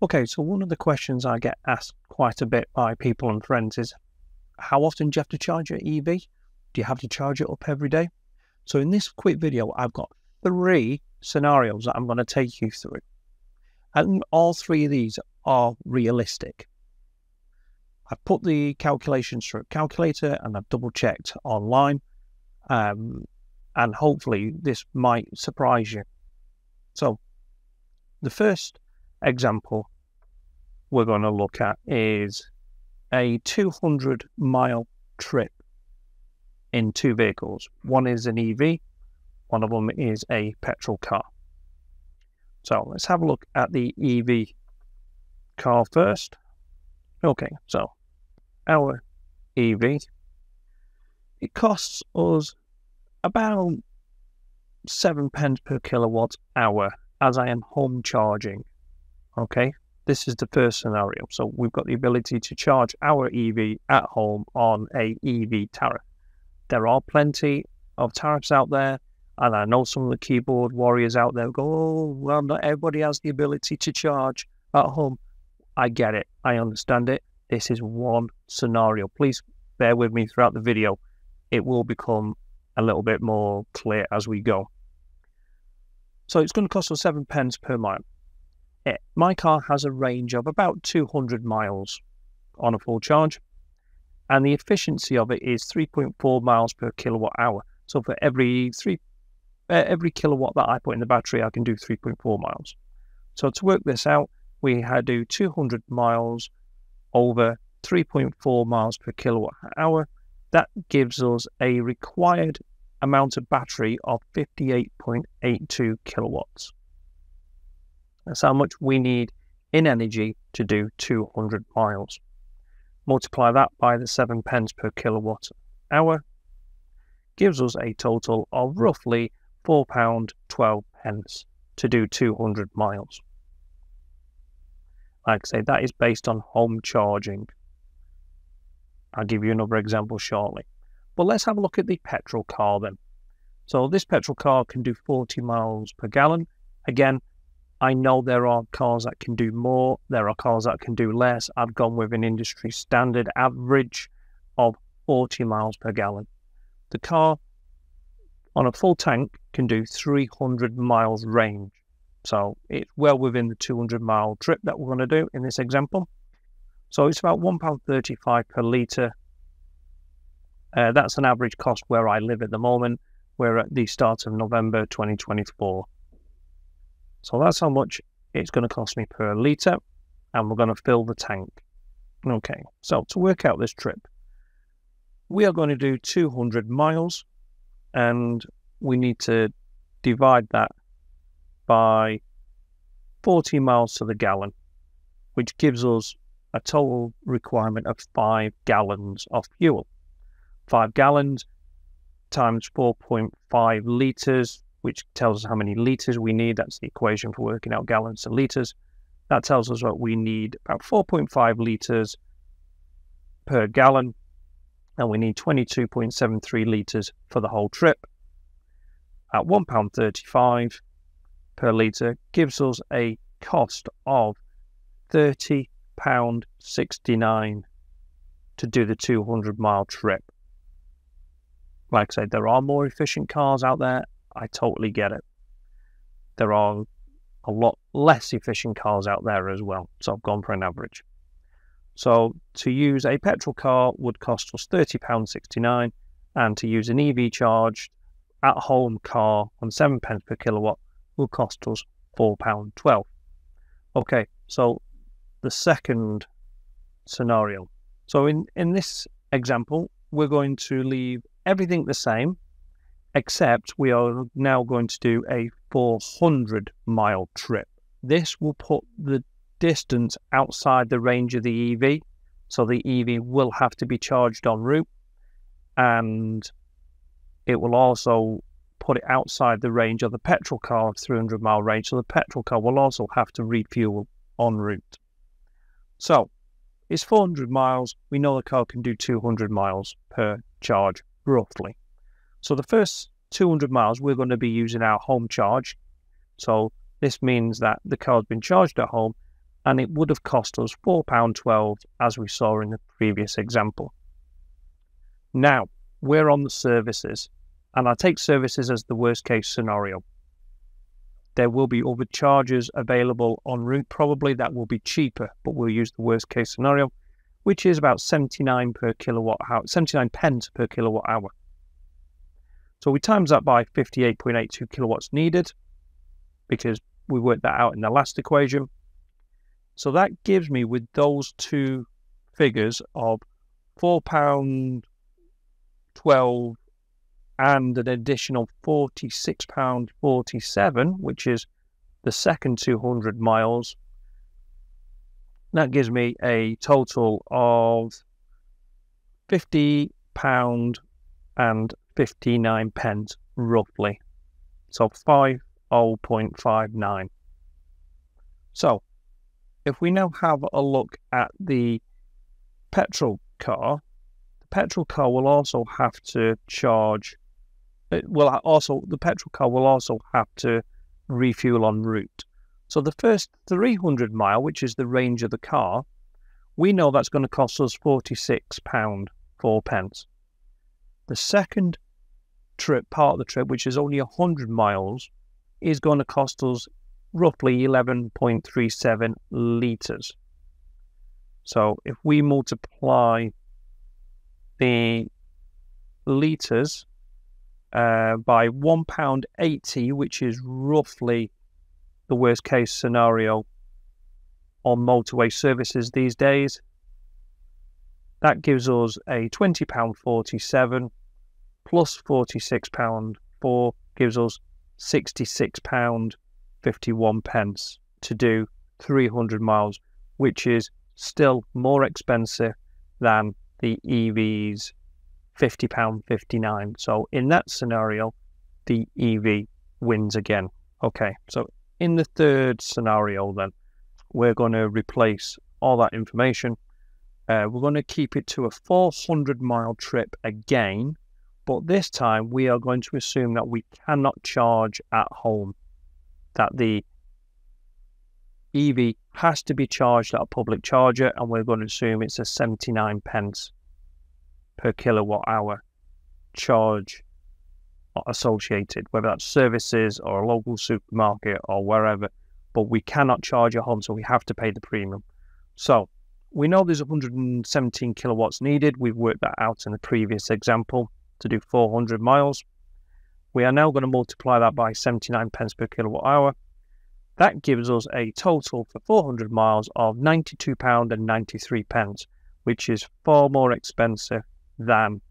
Okay, so one of the questions I get asked quite a bit by people and friends is, how often do you have to charge your EV? Do you have to charge it up every day? So in this quick video, I've got 3 scenarios that I'm going to take you through. And all 3 of these are realistic. I've put the calculations through a calculator and I've double checked online. And hopefully this might surprise you. So the first example we're going to look at is a 200-mile trip in 2 vehicles. One is an EV, one of them is a petrol car. So let's have a look at the EV car first. Okay, so our EV, it costs us about 7 pence per kilowatt hour as I am home charging. Okay, this is the first scenario. So we've got the ability to charge our EV at home on a EV tariff. There are plenty of tariffs out there, and I know some of the keyboard warriors out there go, oh, well, not everybody has the ability to charge at home. I get it. I understand it. This is one scenario. Please bear with me throughout the video. It will become a little bit more clear as we go. So it's going to cost us 7 pence per mile. My car has a range of about 200 miles on a full charge, and the efficiency of it is 3.4 miles per kilowatt hour. So for every kilowatt that I put in the battery, I can do 3.4 miles. So to work this out, we had to do 200 miles over 3.4 miles per kilowatt hour. That gives us a required amount of battery of 58.82 kilowatts. That's how much we need in energy to do 200 miles. Multiply that by the 7 pence per kilowatt hour, gives us a total of roughly £4.12 to do 200 miles. Like I say, that is based on home charging. I'll give you another example shortly. But let's have a look at the petrol car then. So this petrol car can do 40 miles per gallon. Again, I know there are cars that can do more. There are cars that can do less. I've gone with an industry standard average of 40 miles per gallon. The car on a full tank can do 300 miles range. So it's well within the 200-mile trip that we're going to do in this example. So it's about £1.35 per litre. That's an average cost where I live at the moment. We're at the start of November 2024. So that's how much it's going to cost me per litre, and we're going to fill the tank. Okay, so to work out this trip, we are going to do 200 miles, and we need to divide that by 40 miles to the gallon, which gives us a total requirement of 5 gallons of fuel. 5 gallons times 4.5 litres, which tells us how many litres we need. That's the equation for working out gallons to litres. That tells us what we need, about 4.5 litres per gallon, and we need 22.73 litres for the whole trip. At £1.35 per litre gives us a cost of £30.69 to do the 200-mile trip. Like I said, there are more efficient cars out there. I totally get it. There are a lot less efficient cars out there as well. So I've gone for an average. So to use a petrol car would cost us £30.69, and to use an EV charged at-home car on 7 pence per kilowatt will cost us £4.12. Okay, so the second scenario. So in this example, we're going to leave everything the same, except we are now going to do a 400-mile trip. This will put the distance outside the range of the EV, so the EV will have to be charged en route, and it will also put it outside the range of the petrol car of 300-mile range, so the petrol car will also have to refuel en route. So it's 400 miles. We know the car can do 200 miles per charge, roughly. So the first 200 miles, we're going to be using our home charge. So this means that the car's been charged at home, and it would have cost us £4.12 as we saw in the previous example. Now, we're on the services, and I take services as the worst case scenario. There will be other charges available en route probably that will be cheaper, but we'll use the worst case scenario, which is about 79 per kilowatt hour, 79 pence per kilowatt hour. So we times that by 58.82 kilowatts needed, because we worked that out in the last equation. So that gives me, with those two figures of £4.12 and an additional £46.47, which is the second 200 miles, that gives me a total of £50.59 roughly. So 50.59. So if we now have a look at the petrol car, the petrol car will also have to charge. The petrol car will also have to refuel en route. So the first 300 mile, which is the range of the car, we know that's going to cost us £46.04. The second part of the trip, which is only 100 miles, is going to cost us roughly 11.37 litres. So if we multiply the litres by £1.80, which is roughly the worst case scenario on motorway services these days, that gives us a £20.47 plus £46.04 gives us £66.51 to do 300 miles, which is still more expensive than the EV's £50.59. So in that scenario, the EV wins again. Okay, so in the third scenario then, we're going to replace all that information. We're going to keep it to a 400-mile trip again, but this time we are going to assume that we cannot charge at home, that the EV has to be charged at a public charger, and we're going to assume it's a 79 pence per kilowatt hour charge associated, whether that's services or a local supermarket or wherever, but we cannot charge at home, so we have to pay the premium. So we know there's 117 kilowatts needed. We've worked that out in the previous example to do 400 miles. We are now going to multiply that by 79 pence per kilowatt hour. That gives us a total for 400 miles of £92.93, which is far more expensive than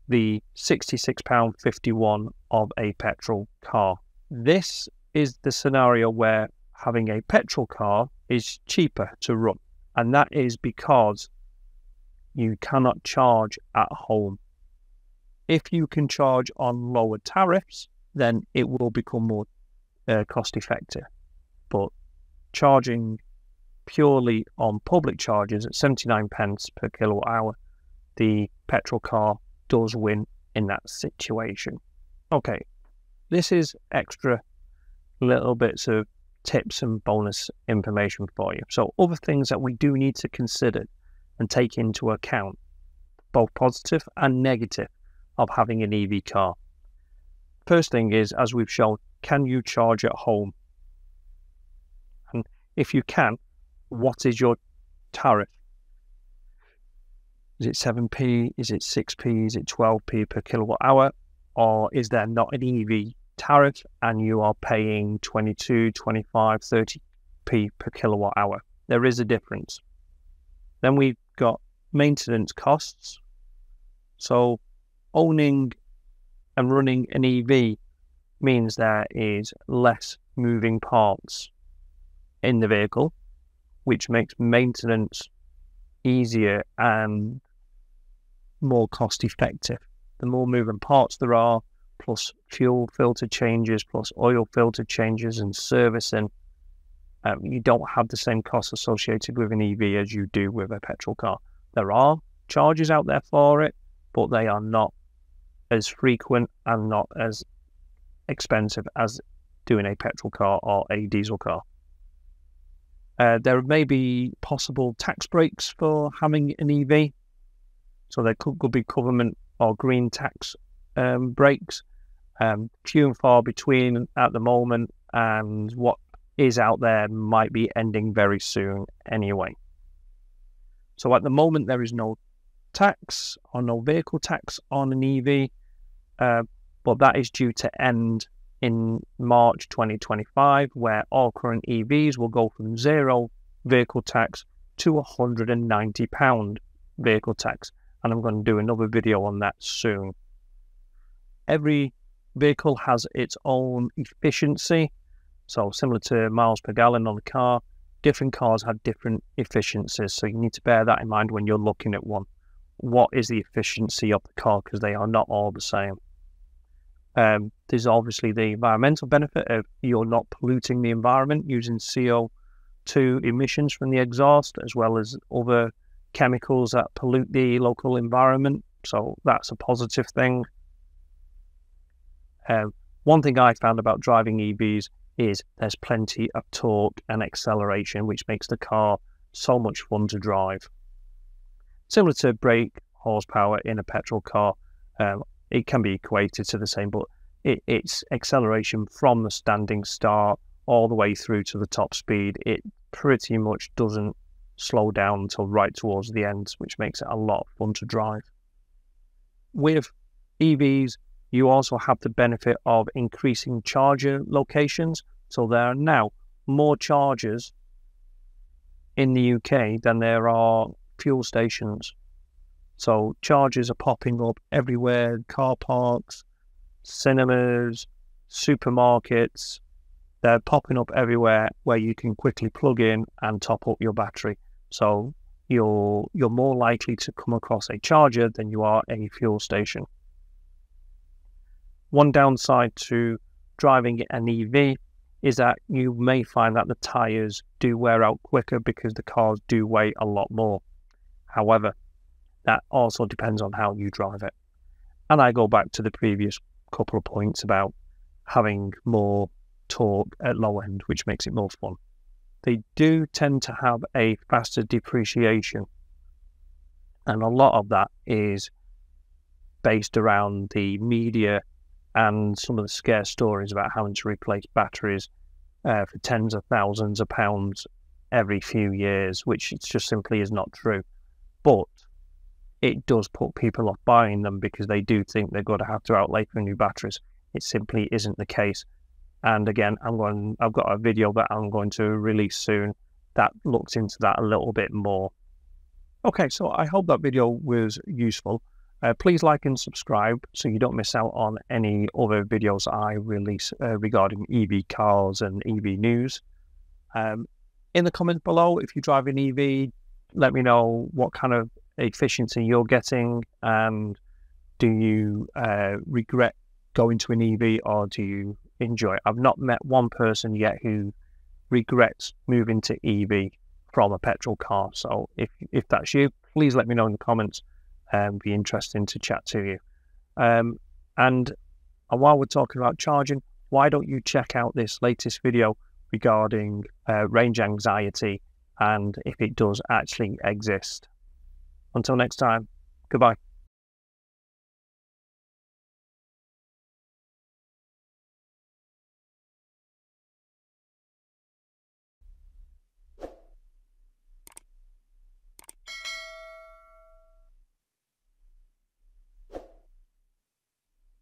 the £66.51 of a petrol car. This is the scenario where having a petrol car is cheaper to run, and that is because you cannot charge at home. If you can charge on lower tariffs, then it will become more cost effective. But charging purely on public charges at 79 pence per kilowatt hour, the petrol car does win in that situation. Okay, this is extra little bits of tips and bonus information for you. So other things that we do need to consider and take into account, both positive and negative, of having an EV car. First thing is, as we've shown, can you charge at home? And if you can, what is your tariff? Is it 7p? Is it 6p? Is it 12p per kilowatt hour? Or is there not an EV tariff and you are paying 22, 25, 30p per kilowatt hour? There is a difference. Then we've got maintenance costs. So owning and running an EV means there is less moving parts in the vehicle, which makes maintenance easier and more cost effective. The more moving parts there are, plus fuel filter changes, plus oil filter changes and servicing, you don't have the same costs associated with an EV as you do with a petrol car. There are charges out there for it, but they are not as frequent and not as expensive as doing a petrol car or a diesel car. There may be possible tax breaks for having an EV. So there could be government or green tax breaks. Few and far between at the moment, and what is out there might be ending very soon anyway. So at the moment, there is no tax or no vehicle tax on an EV, but that is due to end in March 2025, where all current EVs will go from zero vehicle tax to £190 vehicle tax. And I'm going to do another video on that soon. Every vehicle has its own efficiency. So similar to miles per gallon on a car, different cars have different efficiencies. So you need to bear that in mind when you're looking at one. What is the efficiency of the car? Because they are not all the same. There's obviously the environmental benefit of you're not polluting the environment using CO2 emissions from the exhaust, as well as other chemicals that pollute the local environment. So that's a positive thing. One thing I found about driving EVs is there's plenty of torque and acceleration, which makes the car so much fun to drive. Similar to brake horsepower in a petrol car, it can be equated to the same, but it's acceleration from the standing start all the way through to the top speed. It pretty much doesn't slow down until right towards the end, which makes it a lot of fun to drive. With EVs, you also have the benefit of increasing charger locations. So there are now more chargers in the UK than there are fuel stations. So chargers are popping up everywhere, car parks, cinemas, supermarkets. They're popping up everywhere where you can quickly plug in and top up your battery. So you're more likely to come across a charger than you are a fuel station. One downside to driving an EV is that you may find that the tyres do wear out quicker because the cars do weigh a lot more. However, that also depends on how you drive it. And I go back to the previous couple of points about having more torque at low end, which makes it more fun. They do tend to have a faster depreciation, and a lot of that is based around the media and some of the scare stories about having to replace batteries for tens of thousands of pounds every few years, which just simply is not true. But it does put people off buying them because they do think they're going to have to outlay for new batteries. It simply isn't the case. And again, I've got a video that I'm going to release soon that looks into that a little bit more. Okay, so I hope that video was useful. Please like and subscribe so you don't miss out on any other videos I release regarding EV cars and EV news. In the comments below, if you drive an EV, let me know what kind of efficiency you're getting, and do you regret going to an EV, or do you enjoy it? I've not met one person yet who regrets moving to EV from a petrol car. So if that's you, please let me know in the comments. Be interesting to chat to you. And while we're talking about charging, why don't you check out this latest video regarding range anxiety and if it does actually exist. Until next time, goodbye.